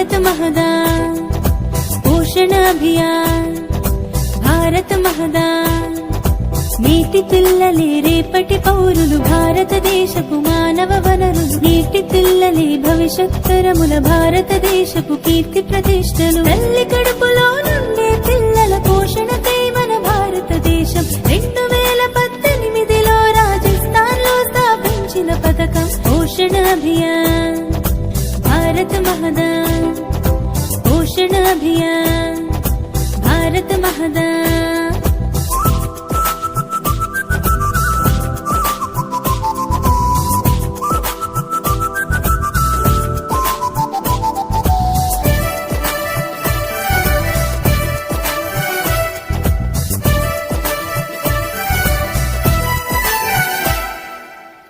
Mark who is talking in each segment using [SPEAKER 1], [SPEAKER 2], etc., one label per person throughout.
[SPEAKER 1] भारत महदान पोषण अभियान भारत महदान నీటి పిల్లలే రేపటి పౌరులు భారతదేశపు మానవ వనరులు నీటి పిల్లలే భవిష్యత్తరముల భారతదేశపు కీర్తి ప్రతిష్టలు తల్లి కడుపులో నుండే పిల్లల పోషణకై మన భారతదేశం 2018లో రాజస్థాన్లో స్థాపించిన పథకం పోషణ అభియాన్ భారత మహదాన్ పోషణ అభియాన్ భారత మహదాన్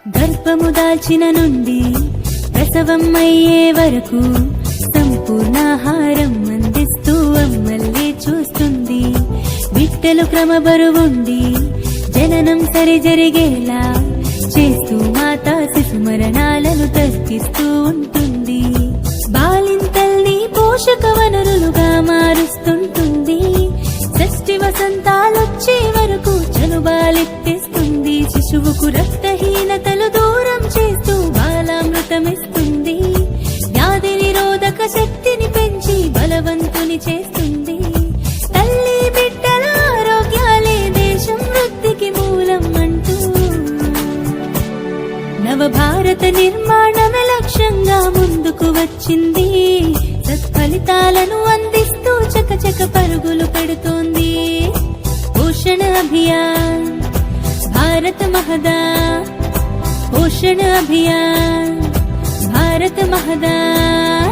[SPEAKER 1] గర్భము దాల్చిన నుండి ప్రసవం అయ్యే వరకు సంపూర్ణాహారం అందిస్తూ అమ్మల్లే చూస్తుంది బిడ్డలు క్రమబరువుండి జననం సరి జరిగేలా చేస్తూ మాతా శిశు మరణాలను తగ్గిస్తూ ఉంటుంది బాలింతల్ని పోషక వనరులుగా మారుస్తుంటుంది షష్ఠి వసంతాలొచ్చే వరకు చనుబాలెత్తిస్తుంది శిశువుకు రక్తహీనతలు దూరం చేస్తూ బాలామృతమిస్తుంది వ్యాధి నిరోధక శక్తిని పెంచి బలవంతుని చేస్తుంది తల్లి బిడ్డల ఆరోగ్యాలే దేశం వృద్ధికి మూలం అంటూ నవభారత నిర్మాణమే లక్ష్యంగా ముందుకు వచ్చింది సత్ఫలితాలను అందిస్తూ చకచక పరుగులు పెడుతోంది పోషణ అభియాన్ भारत महदान पोषण अभियान भारत महदान